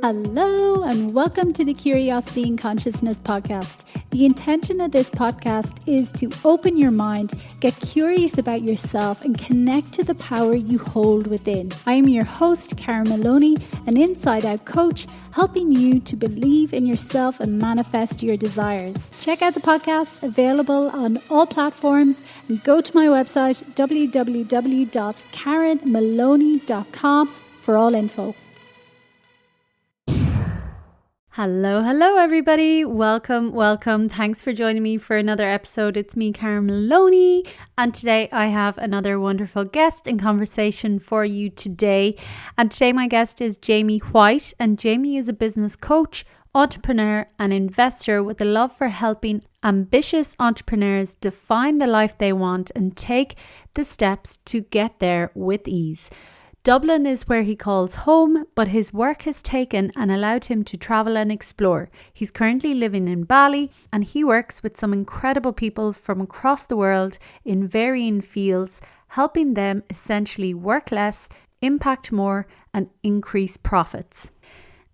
Hello and welcome to the Curiosity and Consciousness podcast. The intention of this podcast is to open your mind, get curious about yourself and connect to the power you hold within. I am your host, Karen Maloney, an inside-out coach, helping you to believe in yourself and manifest your desires. Check out the podcast, available on all platforms, and go to my website, www.karenmaloney.com for all info. Hello everybody. Welcome. Thanks for joining me for another episode. It's me, Karen Maloney, and today I have another wonderful guest and conversation for you today. And today my guest is Jamie White, and Jamie is a business coach, entrepreneur and investor with a love for helping ambitious entrepreneurs define the life they want and take the steps to get there with ease. Dublin is where he calls home, but his work has taken and allowed him to travel and explore. He's currently living in Bali, and he works with some incredible people from across the world in varying fields, helping them essentially work less, impact more, and increase profits.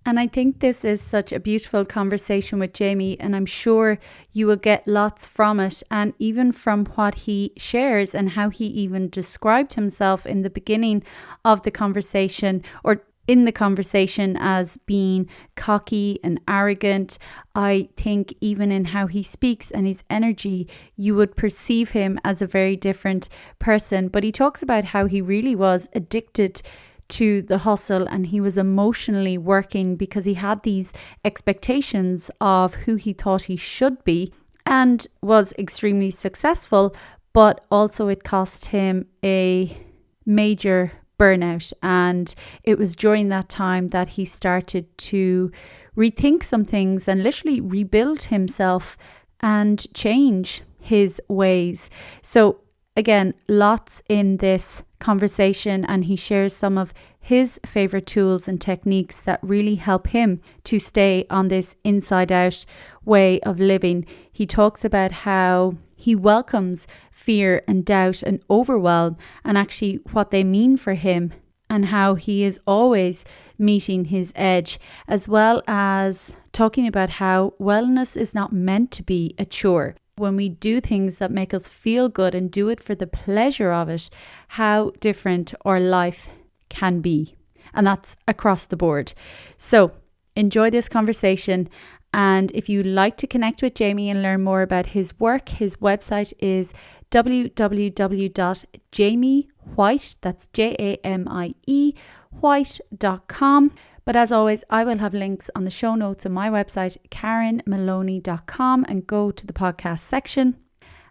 And I think this is such a beautiful conversation with Jamie, and I'm sure you will get lots from it, and even from what he shares and how he even described himself in the beginning of the conversation, or in the conversation, as being cocky and arrogant. I think even in how he speaks and his energy, you would perceive him as a very different person. But he talks about how he really was addicted to the hustle, and he was emotionally working because he had these expectations of who he thought he should be, and was extremely successful, but also it cost him a major burnout. And it was during that time that he started to rethink some things and literally rebuild himself and change his ways. So again, lots in this conversation, and he shares some of his favorite tools and techniques that really help him to stay on this inside out way of living. He talks about how he welcomes fear and doubt and overwhelm, and actually what they mean for him, and how he is always meeting his edge, as well as talking about how wellness is not meant to be a chore. When we do things that make us feel good and do it for the pleasure of it, how different our life can be. And that's across the board. So enjoy this conversation. And if you'd like to connect with Jamie and learn more about his work, his website is www.jamiewhite, that's JAMIE, white.com. But as always, I will have links on the show notes on my website, karenmaloney.com, and go to the podcast section.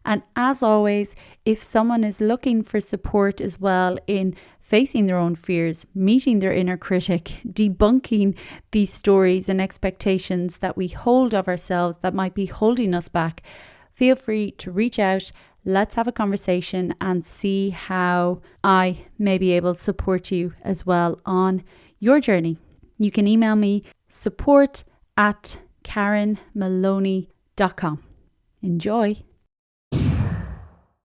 And as always, if someone is looking for support as well in facing their own fears, meeting their inner critic, debunking these stories and expectations that we hold of ourselves that might be holding us back, feel free to reach out. Let's have a conversation and see how I may be able to support you as well on your journey. You can email me support@karenmaloney.com. Enjoy.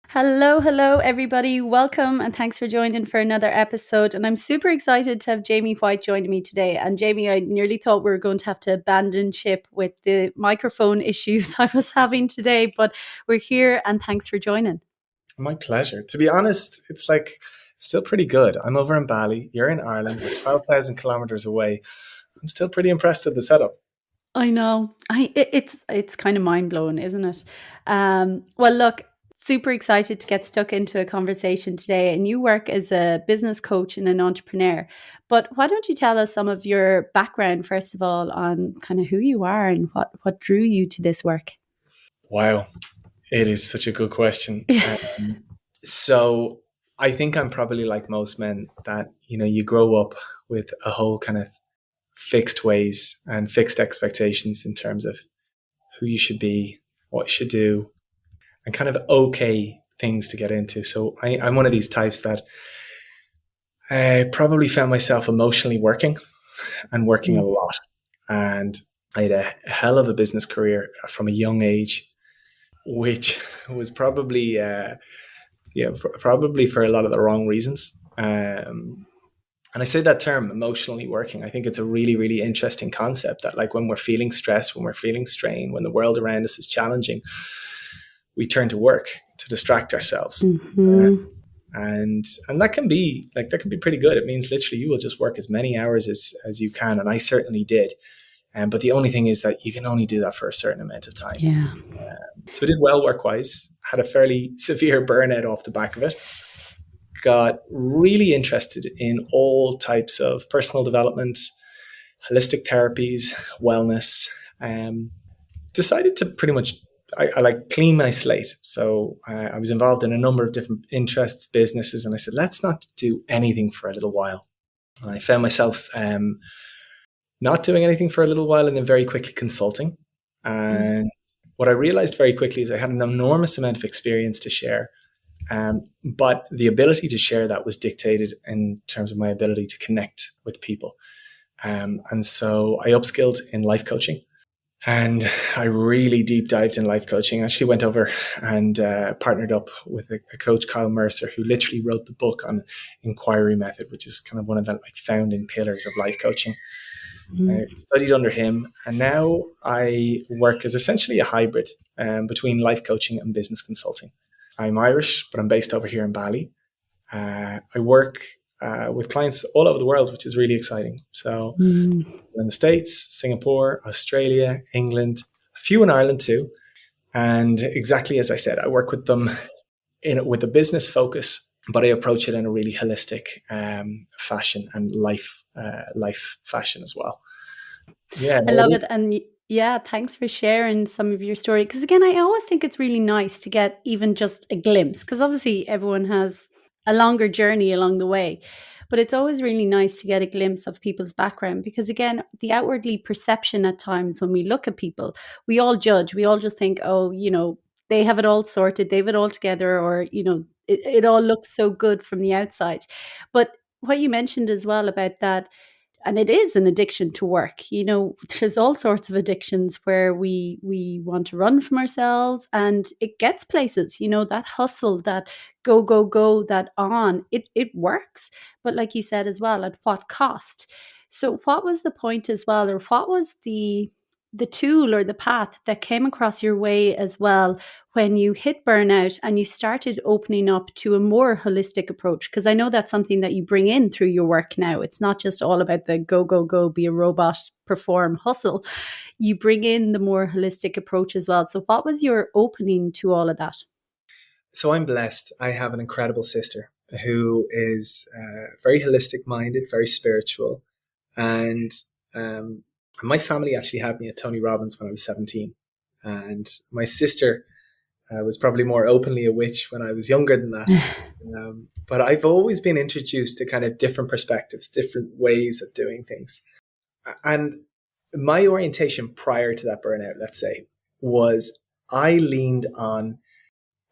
Hello everybody. Welcome and thanks for joining for another episode. And I'm super excited to have Jamie White joining me today. And Jamie, I nearly thought we were going to have to abandon ship with the microphone issues I was having today, but we're here and thanks for joining. My pleasure. To be honest, it's still pretty good. I'm over in Bali. You're in Ireland. We're 12,000 kilometers away. I'm still pretty impressed with the setup. I know. It's kind of mind blowing, isn't it? Well, look, super excited to get stuck into a conversation today. And you work as a business coach and an entrepreneur. But why don't you tell us some of your background, first of all, on kind of who you are and what drew you to this work? Wow. It is such a good question. So I think I'm probably like most men that, you grow up with a whole kind of fixed ways and fixed expectations in terms of who you should be, what you should do, and kind of okay things to get into. So I'm one of these types that I probably found myself emotionally working a lot. And I had a hell of a business career from a young age, which was probably for a lot of the wrong reasons. And I say that term, emotionally working. I think it's a really, really interesting concept that, like, when we're feeling stress, when we're feeling strain, when the world around us is challenging, we turn to work to distract ourselves. Mm-hmm. And that can be pretty good. It means literally you will just work as many hours as you can. And I certainly did. But the only thing is that you can only do that for a certain amount of time. Yeah. So I did well work-wise, had a fairly severe burnout off the back of it, got really interested in all types of personal development, holistic therapies, wellness, decided to pretty much, I like clean my slate. So I was involved in a number of different interests, businesses, and I said, let's not do anything for a little while. And I found myself not doing anything for a little while and then very quickly consulting. And what I realized very quickly is I had an enormous amount of experience to share. But the ability to share that was dictated in terms of my ability to connect with people. And so I upskilled in life coaching. And I really deep dived in life coaching. I actually went over and partnered up with a coach, Kyle Mercer, who literally wrote the book on inquiry method, which is kind of one of the like founding pillars of life coaching. I studied under him, and now I work as essentially a hybrid between life coaching and business consulting. I'm Irish, but I'm based over here in Bali. I work with clients all over the world, which is really exciting. So in the States, Singapore, Australia, England, a few in Ireland too. And exactly as I said, I work with them with a business focus, but I approach it in a really holistic fashion and life fashion as well. Yeah, I love it. And yeah, thanks for sharing some of your story. Because again, I always think it's really nice to get even just a glimpse, because obviously everyone has a longer journey along the way. But it's always really nice to get a glimpse of people's background, because again, the outwardly perception at times when we look at people, we all judge. We all just think, oh, they have it all sorted, they have it all together, or, it all looks so good from the outside. But what you mentioned as well about that, and it is an addiction to work. There's all sorts of addictions where we want to run from ourselves, and it gets places. That hustle, that go go go, that on it works. But like you said as well, at what cost? So what was the point as well, or what was the tool or the path that came across your way as well when you hit burnout and you started opening up to a more holistic approach? Because I know that's something that you bring in through your work now. It's not just all about the go, go, go, be a robot, perform, hustle. You bring in the more holistic approach as well. So what was your opening to all of that? So I'm blessed. I have an incredible sister who is very holistic minded, very spiritual. And my family actually had me at Tony Robbins when I was 17. And my sister was probably more openly a witch when I was younger than that. But I've always been introduced to kind of different perspectives, different ways of doing things. And my orientation prior to that burnout, let's say, was I leaned on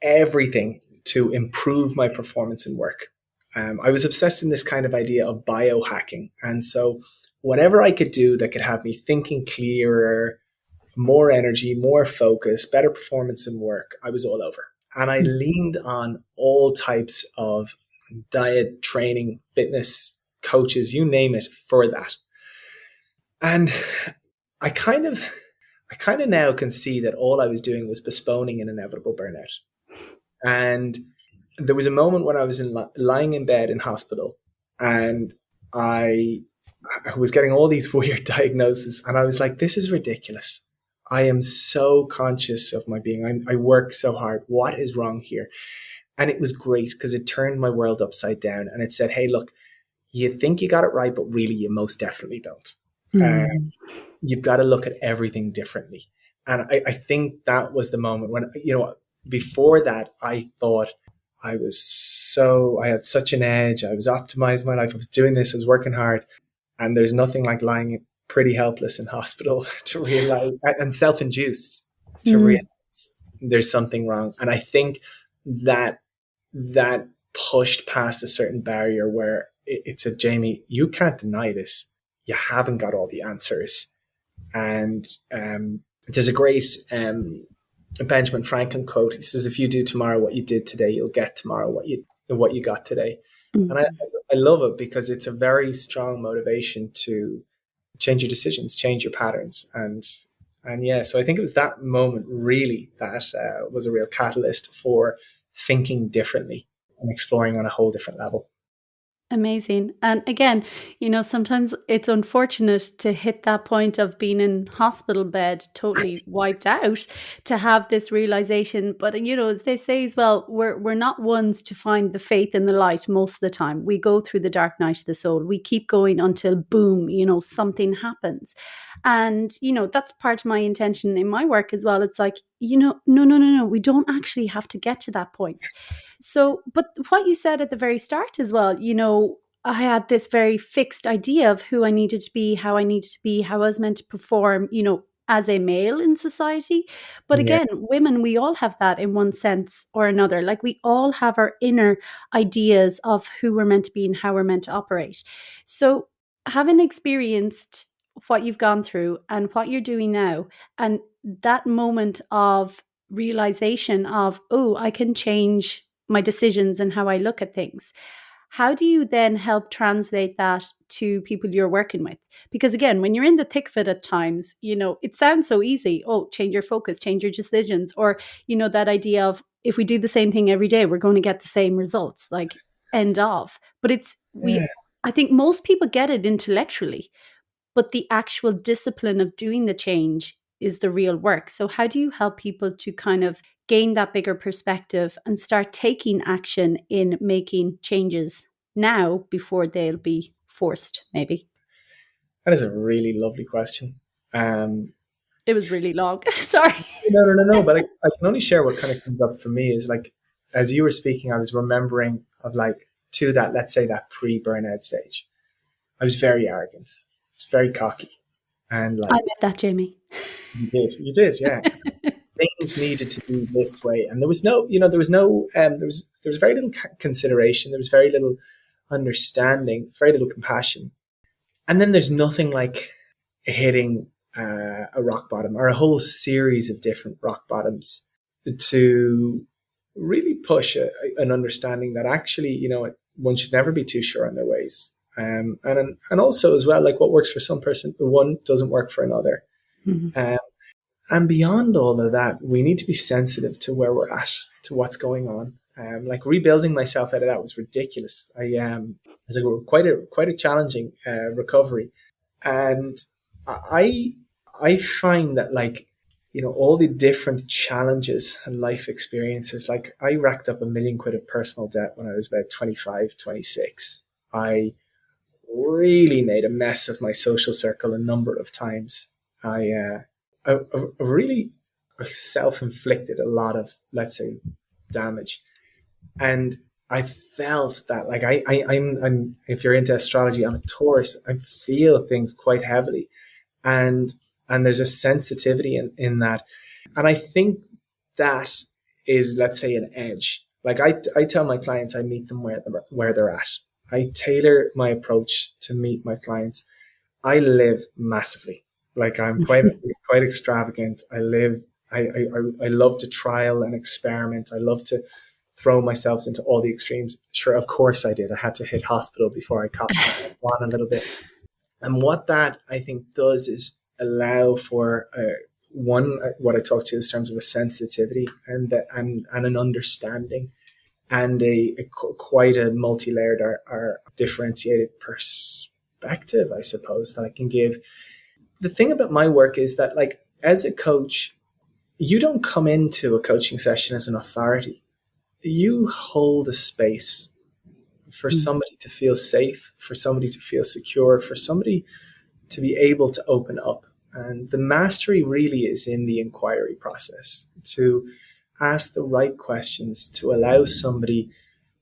everything to improve my performance in work. I was obsessed in this kind of idea of biohacking. And so whatever I could do that could have me thinking clearer, more energy, more focus, better performance in work, I was all over. And I leaned on all types of diet, training, fitness, coaches, you name it, for that. And I kind of now can see that all I was doing was postponing an inevitable burnout. And there was a moment when I was lying in bed in hospital, and I was getting all these weird diagnoses, and I was like, this is ridiculous. I am so conscious of my being. I work so hard. What is wrong here? And it was great because it turned my world upside down, and it said, hey, look, you think you got it right, but really you most definitely don't. You've got to look at everything differently. And I think that was the moment when, before that, I thought I had such an edge. I was optimizing my life. I was doing this. I was working hard. And there's nothing like lying pretty helpless in hospital to realize, and self-induced, to realize there's something wrong. And I think that pushed past a certain barrier where it said, Jamie, you can't deny this. You haven't got all the answers. And there's a great Benjamin Franklin quote. He says, if you do tomorrow what you did today, you'll get tomorrow what you got today. And I love it because it's a very strong motivation to change your decisions, change your patterns. And yeah, so I think it was that moment really that was a real catalyst for thinking differently and exploring on a whole different level. Amazing. And again, sometimes it's unfortunate to hit that point of being in hospital bed, totally wiped out, to have this realization. But as they say as well, we're not ones to find the faith in the light most of the time. We go through the dark night of the soul. We keep going until boom, something happens. And that's part of my intention in my work as well. It's like, no, we don't actually have to get to that point. So, but what you said at the very start as well, I had this very fixed idea of who I needed to be, how I needed to be, how I was meant to perform, as a male in society. But Yeah. again, women, we all have that in one sense or another. Like we all have our inner ideas of who we're meant to be and how we're meant to operate. So, having experienced what you've gone through and what you're doing now, and that moment of realization of, oh, I can change my decisions and how I look at things. How do you then help translate that to people you're working with? Because again, when you're in the thick of it at times, it sounds so easy. Oh, change your focus, change your decisions. Or, that idea of if we do the same thing every day, we're going to get the same results, like end of. But Yeah. I think most people get it intellectually, but the actual discipline of doing the change is the real work. So, how do you help people to kind of gain that bigger perspective and start taking action in making changes now before they'll be forced, maybe? That is a really lovely question. Um, It was really long. Sorry. no. But I can only share what kind of comes up for me is like, as you were speaking, I was remembering of like to that, let's say that pre-burnout stage. I was very arrogant. I was very cocky. And I like, met that, Jamie. you did, yeah. Things needed to be this way. And there was no, there was very little consideration. There was very little understanding, very little compassion. And then there's nothing like hitting a rock bottom or a whole series of different rock bottoms to really push an understanding that actually, one should never be too sure on their ways. And also as well, like what works for some person, one doesn't work for another. Mhm. Um, and beyond all of that, we need to be sensitive to where we're at, to what's going on. Like rebuilding myself out of that was ridiculous. It was quite a challenging recovery, and I I find that like all the different challenges and life experiences. Like I racked up £1 million of personal debt when I was about 25, 26. I really made a mess of my social circle a number of times. I really self-inflicted a lot of, let's say, damage, and I felt that like I'm if you're into astrology, I'm a Taurus. I feel things quite heavily, and there's a sensitivity in that, and I think that is, let's say, an edge. Like I tell my clients, I meet them where they're at. I tailor my approach to meet my clients. I live massively. Like I'm quite extravagant. I live. I love to trial and experiment. I love to throw myself into all the extremes. Sure, of course I did. I had to hit hospital before I caught myself on a little bit. And what that I think does is allow for what I talk to in terms of a sensitivity and an understanding and quite a multi-layered or differentiated perspective, I suppose, that I can give. The thing about my work is that, like, as a coach, you don't come into a coaching session as an authority. You hold a space for somebody to feel safe, for somebody to feel secure, for somebody to be able to open up. And the mastery really is in the inquiry process, to ask the right questions, to allow somebody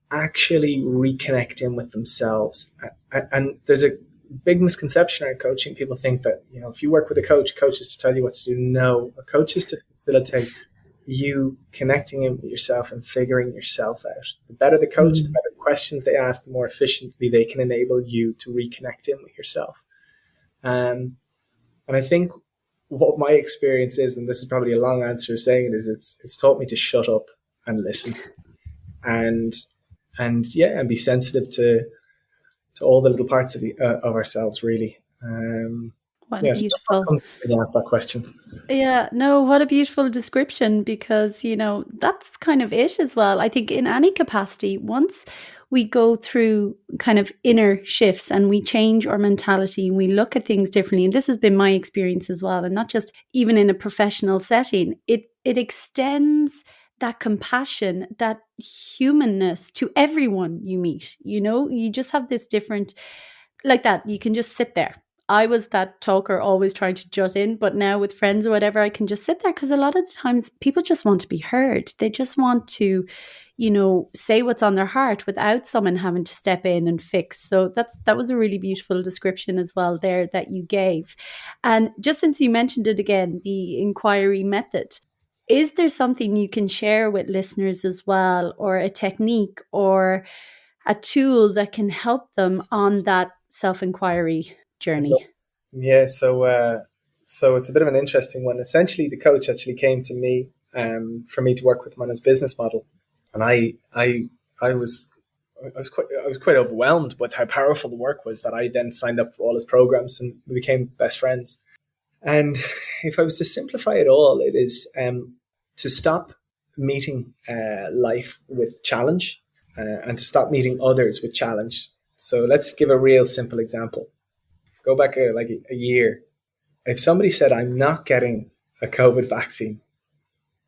actually reconnect in with themselves. And there's a big misconception around coaching. People think that, if you work with a coach is to tell you what to do. No, a coach is to facilitate you connecting in with yourself and figuring yourself out. The better the coach, the better questions they ask, the more efficiently they can enable you to reconnect in with yourself. And I think what my experience is, and this is probably a long answer saying it, is it's taught me to shut up and listen. And and be sensitive to all the little parts of ourselves, really. What a Yes, that's what beautiful. comes when you ask that question. Yeah, no, what a beautiful description because, that's kind of it as well. I think in any capacity, once we go through kind of inner shifts and we change our mentality and we look at things differently, and this has been my experience as well, and not just even in a professional setting, it extends that compassion, that humanness to everyone you meet. You just have this different, like that, you can just sit there. I was that talker always trying to jut in, but now with friends or whatever, I can just sit there because a lot of the times people just want to be heard. They just want to, say what's on their heart without someone having to step in and fix. So that was a really beautiful description as well there that you gave. And just since you mentioned it again, the inquiry method, is there something you can share with listeners as well, or a technique or a tool that can help them on that self-inquiry I'd love- journey? Yeah, so it's a bit of an interesting one. Essentially, the coach actually came to me for me to work with him on his business model, and I was I was quite overwhelmed with how powerful the work was that I then signed up for all his programs and we became best friends. And if I was to simplify it all, it is to stop meeting life with challenge and to stop meeting others with challenge. So let's give a real simple example. Go back a year. If somebody said, I'm not getting a COVID vaccine,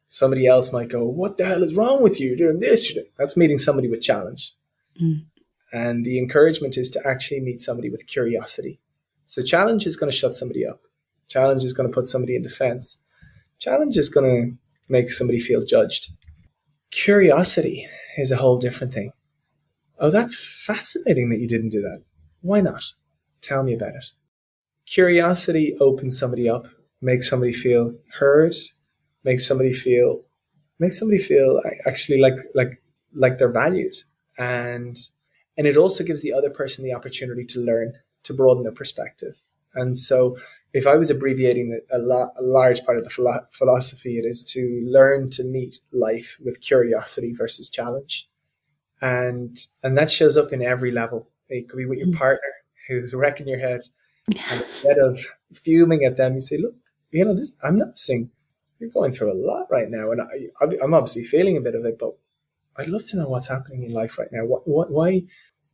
somebody else might go, what the hell is wrong with you? You're doing this. That's meeting somebody with challenge. Mm. And the encouragement is to actually meet somebody with curiosity. So challenge is going to shut somebody up. Challenge is going to put somebody in defense. Challenge is going to make somebody feel judged. Curiosity is a whole different thing. Oh, that's fascinating that you didn't do that. Why not? Tell me about it. Curiosity opens somebody up, makes somebody feel heard, makes somebody feel actually like they're valued, and it also gives the other person the opportunity to learn, to broaden their perspective. And so if I was abbreviating a large part of the philosophy, it is to learn to meet life with curiosity versus challenge. And that shows up in every level. It could be with your Mm. partner who's wrecking your head, and instead of fuming at them, you say, look, this, I'm noticing you're going through a lot right now. And I'm obviously feeling a bit of it, but I'd love to know what's happening in life right now.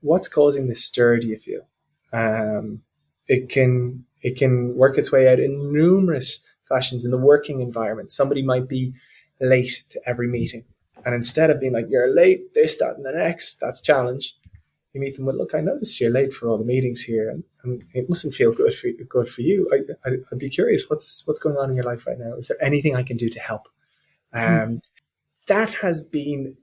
What's causing this stir, do you feel? It can work its way out in numerous fashions in the working environment. Somebody might be late to every meeting. And instead of being like, you're late, this, that, and the next, that's challenge. You meet them with, look, I noticed you're late for all the meetings here, and it mustn't feel good for you. I'd be curious, what's going on in your life right now? Is there anything I can do to help? Mm. Um, that has been,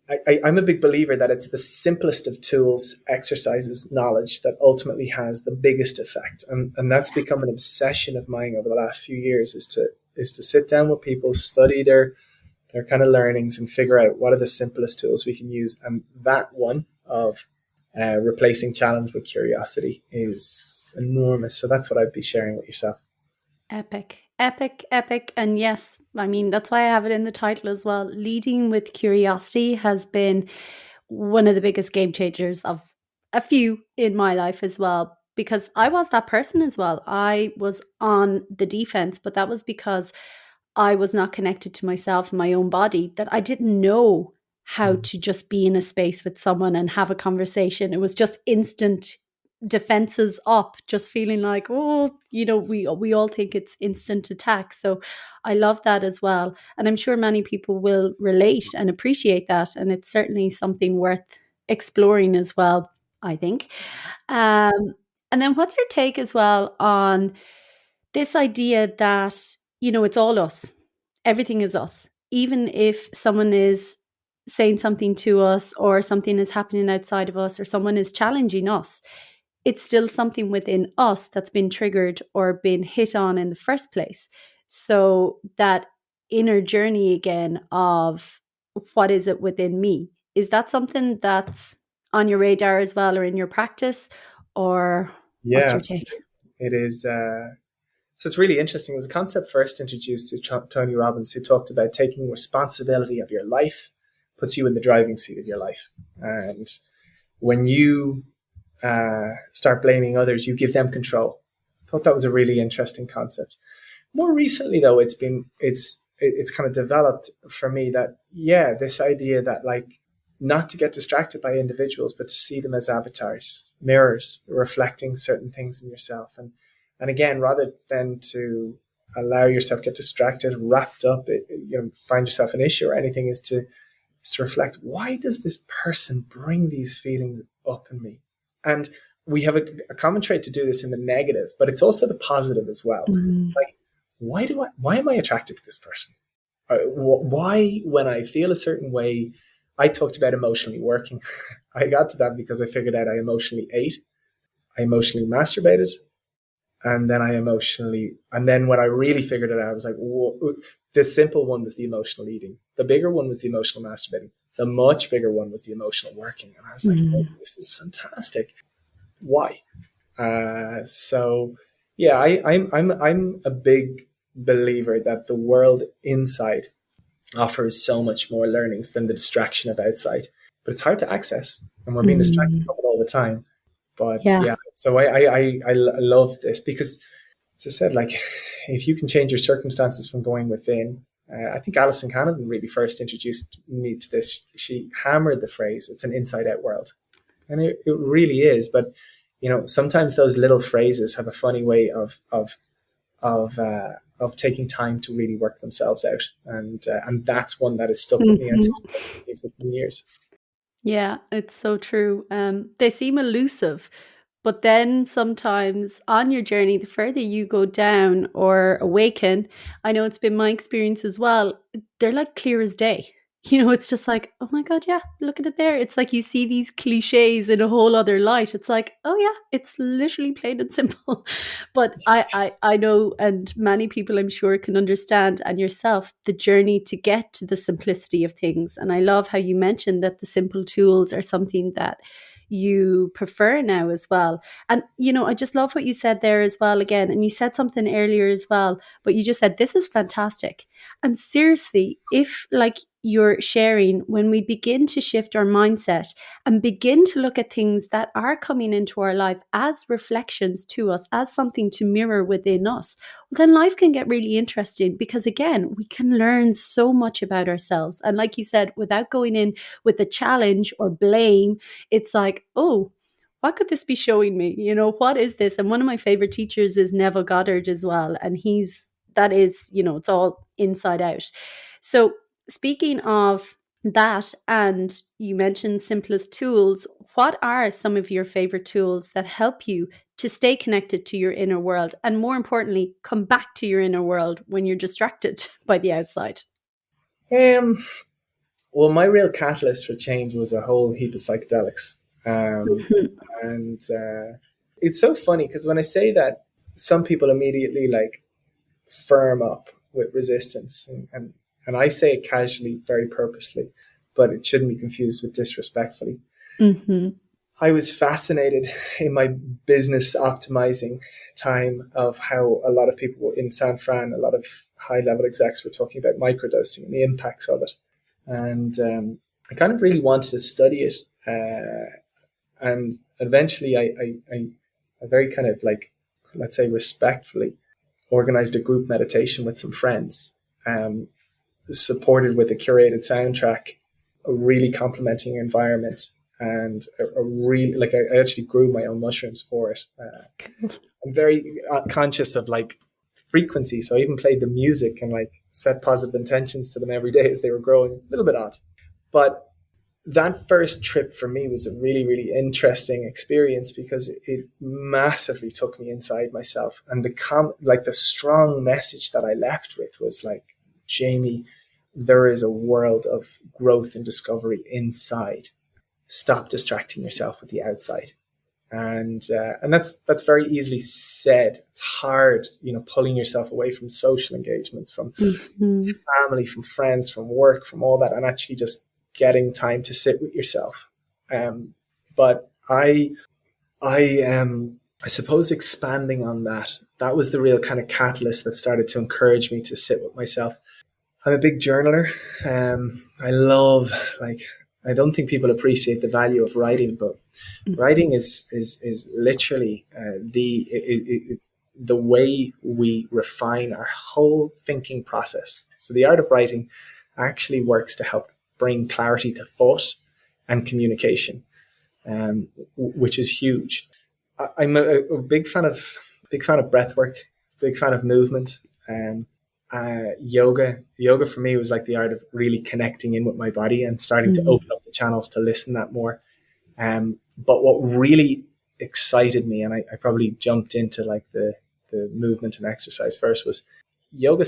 I'm a big believer that it's the simplest of tools, exercises, knowledge that ultimately has the biggest effect. And that's become an obsession of mine over the last few years, is to sit down with people, study their kind of learnings and figure out what are the simplest tools we can use. And that one of replacing challenge with curiosity is enormous. So that's what I'd be sharing with yourself. Epic, epic, epic. And yes, I mean, that's why I have it in the title as well. Leading with curiosity has been one of the biggest game changers of a few in my life as well, because I was that person as well. I was on the defense, but that was because I was not connected to myself and my own body, that I didn't know how to just be in a space with someone and have a conversation. It was just instant defenses up, just feeling like, oh, we all think it's instant attack. So I love that as well. And I'm sure many people will relate and appreciate that. And it's certainly something worth exploring as well, I think. Um, and then what's your take as well on this idea that, it's all us, everything is us. Even if someone is saying something to us or something is happening outside of us or someone is challenging us, it's still something within us that's been triggered or been hit on in the first place. So that inner journey again of what is it within me? Is that something that's on your radar as well or in your practice? Or what's Yeah, your take? absolutely. It is. So it's really interesting. It was a concept first introduced to Tony Robbins, who talked about taking responsibility of your life puts you in the driving seat of your life. And when you start blaming others, you give them control. I thought that was a really interesting concept. More recently, though, it's kind of developed for me that, yeah, this idea that, like, not to get distracted by individuals, but to see them as avatars, mirrors reflecting certain things in yourself. And again, rather than to allow yourself get distracted, wrapped up, find yourself an issue or anything, is to reflect, why does this person bring these feelings up in me? And we have a common trait to do this in the negative, but it's also the positive as well. Like, why am I attracted to this person? Why, when I feel a certain way, I talked about emotionally working. I got to that because I figured out I emotionally ate, I emotionally masturbated, and then when I really figured it out, I was like, whoa. The simple one was the emotional eating. The bigger one was the emotional masturbating. The much bigger one was the emotional working. And I was like, oh, this is fantastic. Why? So yeah, I'm a big believer that the world inside offers so much more learnings than the distraction of outside. But it's hard to access, and we're being distracted from it all the time. But Yeah. yeah, so I love this because, as I said, like, if you can change your circumstances from going within, I think Alison Canavan really first introduced me to this. She hammered the phrase, it's an inside out world. And it really is. But, sometimes those little phrases have a funny way of taking time to really work themselves out. And that's one that has stuck with me, I'd say, for 15 years. Yeah, it's so true. They seem elusive, but then sometimes on your journey, the further you go down or awaken, I know it's been my experience as well, they're like clear as day. It's just like, oh my God, yeah, look at it there. It's like you see these cliches in a whole other light. It's like, oh yeah, it's literally plain and simple. But I know, and many people I'm sure can understand, and yourself, the journey to get to the simplicity of things. And I love how you mentioned that the simple tools are something that you prefer now as well. And, I just love what you said there as well again. And you said something earlier as well, but you just said, this is fantastic. And seriously, if like you're sharing, when we begin to shift our mindset and begin to look at things that are coming into our life as reflections to us, as something to mirror within us, well, then life can get really interesting because, again, we can learn so much about ourselves. And like you said, without going in with a challenge or blame, it's like, oh, what could this be showing me? What is this? And one of my favorite teachers is Neville Goddard as well. And it's all inside out. So speaking of that, and you mentioned simplest tools, what are some of your favorite tools that help you to stay connected to your inner world, and more importantly, come back to your inner world when you're distracted by the outside? Well, my real catalyst for change was a whole heap of psychedelics. And it's so funny because when I say that, some people immediately like firm up with resistance, and I say it casually, very purposely, but it shouldn't be confused with disrespectfully. Mm-hmm. I was fascinated in my business optimizing time of how a lot of people in San Fran, a lot of high level execs were talking about microdosing and the impacts of it. And I kind of really wanted to study it. And eventually I very kind of like, let's say respectfully, organized a group meditation with some friends, supported with a curated soundtrack, a really complimenting environment, and a really, like, I actually grew my own mushrooms for it. I'm very conscious of like frequency, so I even played the music and like set positive intentions to them every day as they were growing. A little bit odd, but that first trip for me was a really, really interesting experience because it massively took me inside myself. And the strong message that I left with was like, Jamie, there is a world of growth and discovery inside. Stop distracting yourself with the outside. And that's very easily said. It's hard, pulling yourself away from social engagements, from family, from friends, from work, from all that, and actually just getting time to sit with yourself. But I suppose expanding on that was the real kind of catalyst that started to encourage me to sit with myself. I'm a big journaler. I love, like, I don't think people appreciate the value of writing, but writing is literally it's the way we refine our whole thinking process. So the art of writing actually works to help bring clarity to thought and communication, which is huge. I'm a big fan of breath work, big fan of movement. Yoga for me was like the art of really connecting in with my body and starting to open up the channels to listen that more. But what really excited me, and I probably jumped into like the movement and exercise first, was yoga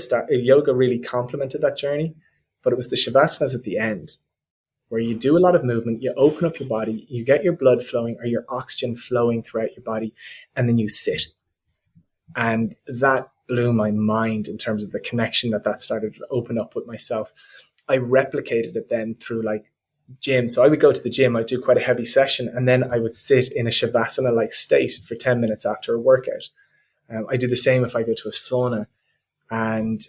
really complemented that journey, but it was the shavasana at the end where you do a lot of movement, you open up your body, you get your blood flowing or your oxygen flowing throughout your body, and then you sit. And that blew my mind in terms of the connection that started to open up with myself. I replicated it then through like gym. So I would go to the gym, I'd do quite a heavy session, and then I would sit in a shavasana like state for 10 minutes after a workout. I do the same if I go to a sauna. And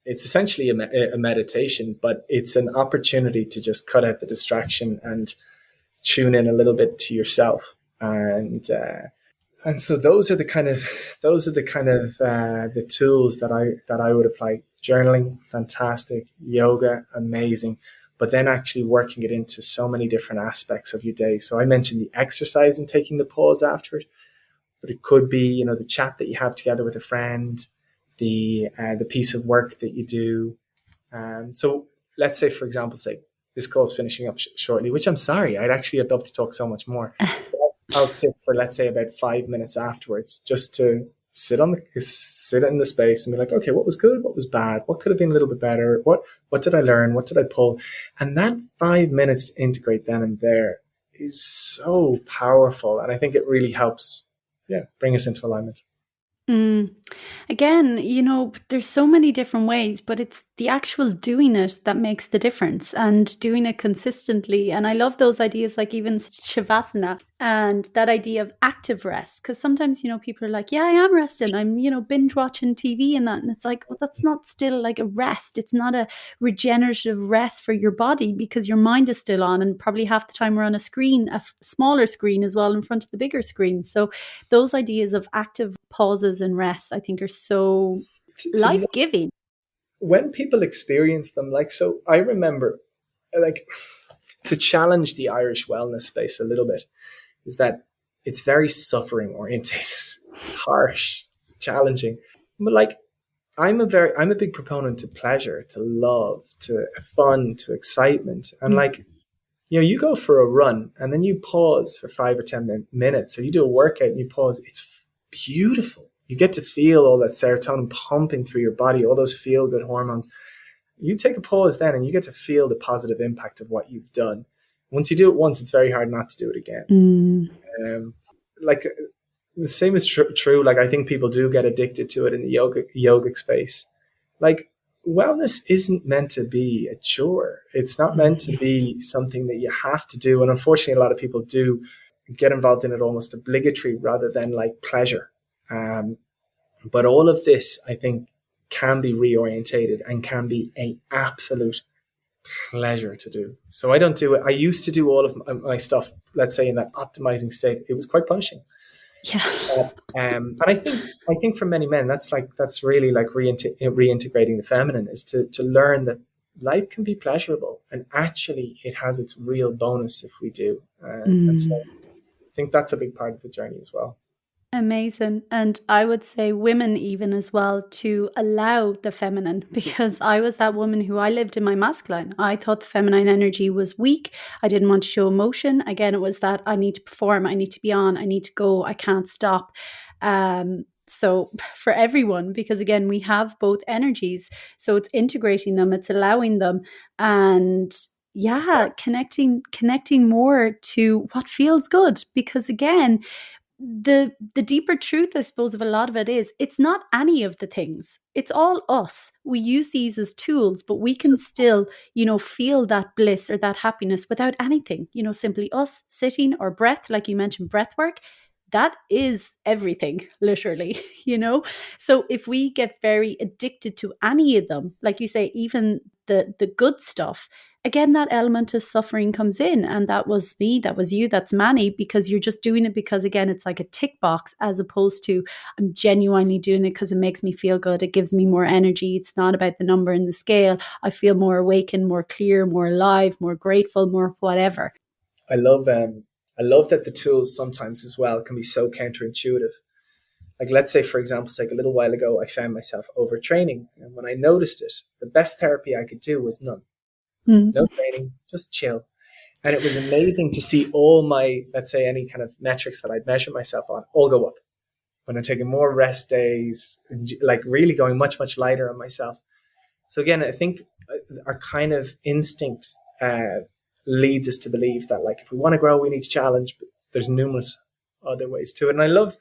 it's essentially a meditation, but it's an opportunity to just cut out the distraction and tune in a little bit to yourself. And so those are the kind of the tools that I would apply. Journaling, fantastic. Yoga, amazing. But then actually working it into so many different aspects of your day. So I mentioned the exercise and taking the pause after it, but it could be, the chat that you have together with a friend, the piece of work that you do. So let's say, for example, say this call's finishing up shortly, which I'm sorry, I'd love to talk so much more. I'll sit for, let's say, about 5 minutes afterwards, just to sit in the space and be like, okay, what was good? What was bad? What could have been a little bit better? What did I learn? What did I pull? And that 5 minutes to integrate then and there is so powerful. And I think it really helps, bring us into alignment. Again, there's so many different ways, but it's the actual doing it that makes the difference, and doing it consistently. And I love those ideas, like even Shavasana and that idea of active rest. Because sometimes, people are like, yeah, I am resting. I'm, binge watching TV and that. And it's like, well, that's not still like a rest. It's not a regenerative rest for your body, because your mind is still on. And probably half the time we're on a screen, a smaller screen as well, in front of the bigger screen. So those ideas of active pauses and rest, I think, are so life-giving. When people experience them, so I remember, to challenge the Irish wellness space a little bit, is that it's very suffering orientated. It's harsh, it's challenging. But I'm a big proponent to pleasure, to love, to fun, to excitement. And you go for a run and then you pause for 5 or 10 minutes, or you do a workout and you pause. It's beautiful. You get to feel all that serotonin pumping through your body, all those feel-good hormones. You take a pause then and you get to feel the positive impact of what you've done. Once you do it once, it's very hard not to do it again. The same is true. I think people do get addicted to it in the yogic space. Wellness isn't meant to be a chore. It's not meant to be something that you have to do. And unfortunately, a lot of people do get involved in it almost obligatory rather than pleasure. But all of this, I think, can be reorientated and can be an absolute pleasure to do. So I don't do it. I used to do all of my stuff, let's say, in that optimizing state. It was quite punishing. Yeah. And I think for many men, that's really reintegrating the feminine, is to learn that life can be pleasurable, and actually it has its real bonus if we do. And so I think that's a big part of the journey as well. Amazing. And I would say women even as well, to allow the feminine, because I was that woman who I lived in my masculine. I thought the feminine energy was weak. I didn't want to show emotion. Again, it was that I need to perform, I need to be on, I need to go, I can't stop. So for everyone, because again, we have both energies. So it's integrating them, it's allowing them, and connecting more to what feels good. Because again, the deeper truth, I suppose, of a lot of it is, it's not any of the things. It's all us. We use these as tools, but we can still, feel that bliss or that happiness without anything. Simply us sitting, or breath, like you mentioned, breath work. that is everything, literally, So if we get very addicted to any of them, like you say, even the good stuff, again, that element of suffering comes in. And that was me, that was you, that's Manny, because you're just doing it because, again, it's like a tick box, as opposed to I'm genuinely doing it because it makes me feel good. It gives me more energy. It's not about the number in the scale. I feel more awakened, more clear, more alive, more grateful, more whatever. I love that the tools sometimes as well can be so counterintuitive. Like, let's say, for example, like a little while ago, I found myself overtraining. And when I noticed it, the best therapy I could do was none. No Mm. training, just chill. And it was amazing to see all my, let's say, any kind of metrics that I'd measure myself on all go up when I'm taking more rest days, like really going much, much lighter on myself. So again, I think our kind of instinct leads us to believe that, like, if we want to grow, we need to challenge, but there's numerous other ways to it. And I love,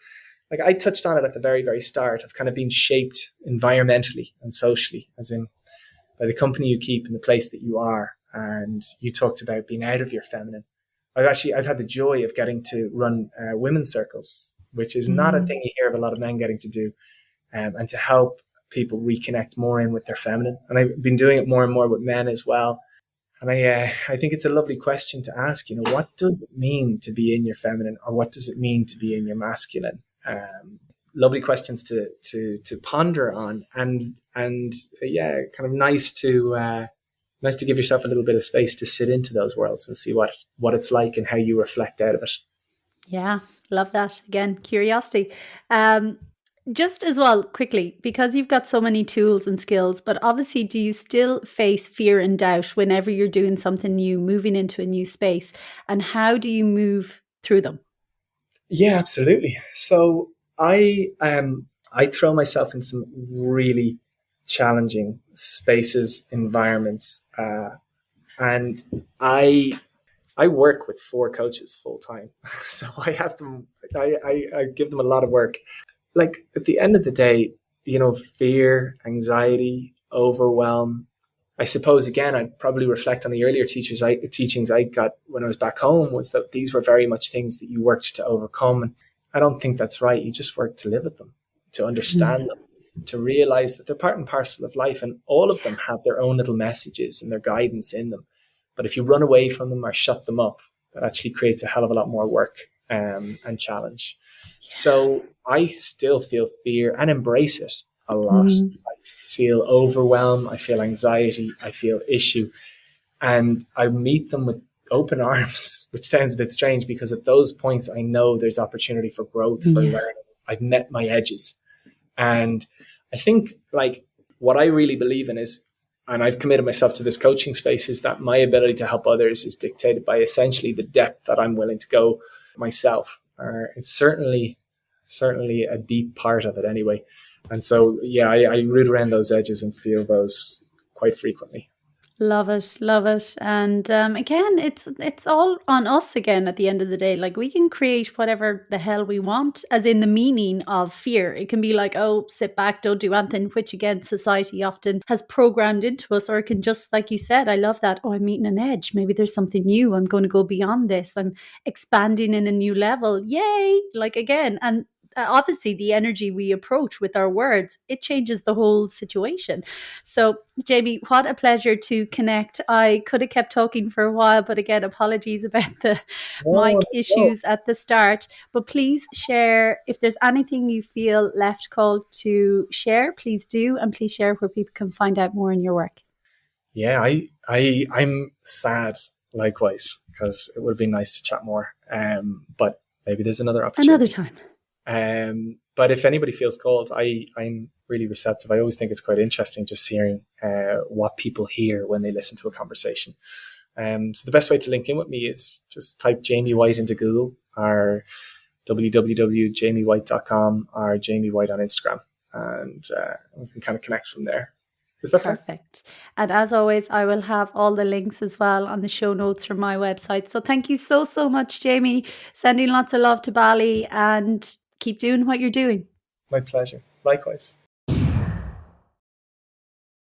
like, I touched on it at the very, very start of kind of being shaped environmentally and socially, as in by the company you keep and the place that you are. And you talked about being out of your feminine. I've had the joy of getting to run women's circles, which is not a thing you hear of a lot of men getting to do, and to help people reconnect more in with their feminine. And I've been doing it more and more with men as well. And I think it's a lovely question to ask. What does it mean to be in your feminine, or what does it mean to be in your masculine? Lovely questions to ponder on, and yeah, kind of nice to give yourself a little bit of space to sit into those worlds and see what it's like and how you reflect out of it. Yeah, love that. Again, curiosity. Um, just as well, quickly, because you've got so many tools and skills, but obviously, do you still face fear and doubt whenever you're doing something new, moving into a new space? And how do you move through them? Yeah, absolutely. So I throw myself in some really challenging spaces, environments, and I work with 4 coaches full time, so I have them. I give them a lot of work. Like, at the end of the day, fear, anxiety, overwhelm. I suppose, again, I'd probably reflect on the earlier teachings I got when I was back home, was that these were very much things that you worked to overcome. And I don't think that's right. You just work to live with them, to understand Mm. them, to realize that they're part and parcel of life, and all of them have their own little messages and their guidance in them. But if you run away from them or shut them up, that actually creates a hell of a lot more work, and challenge. So I still feel fear and embrace it a lot. Mm. I feel overwhelm, I feel anxiety, I feel issue, and I meet them with open arms, which sounds a bit strange, because at those points I know there's opportunity for growth, for Yeah. learning. I've met my edges. And I think, like, what I really believe in is, and I've committed myself to this coaching space, is that my ability to help others is dictated by essentially the depth that I'm willing to go myself. It's certainly a deep part of it anyway. And so, yeah, I root around those edges and feel those quite frequently. Love it, love it. And again, it's all on us again at the end of the day. Like, we can create whatever the hell we want, as in the meaning of fear. It can be like, oh, sit back, don't do anything, which again, society often has programmed into us. Or it can just, like you said, I love that. Oh, I'm meeting an edge. Maybe there's something new. I'm going to go beyond this. I'm expanding in a new level. Yay. Like, again, and obviously the energy we approach with our words, it changes the whole situation. So, Jamie, what a pleasure to connect. I could have kept talking for a while, but again, apologies about the No, mic no. issues at the start. But please share, if there's anything you feel left called to share, please do. And please share where people can find out more in your work. Yeah, I'm sad likewise, because it would have been nice to chat more. But maybe there's another Another opportunity. time. But if anybody feels called, I'm really receptive. I always think it's quite interesting just hearing what people hear when they listen to a conversation. So the best way to link in with me is just type Jamie White into Google, or www.jamiewhite.com, or Jamie White on Instagram, and we can kind of connect from there. Is that fair? Perfect. And as always, I will have all the links as well on the show notes from my website. So thank you so, so much, Jamie. Sending lots of love to Bali, and keep doing what you're doing. My pleasure. Likewise.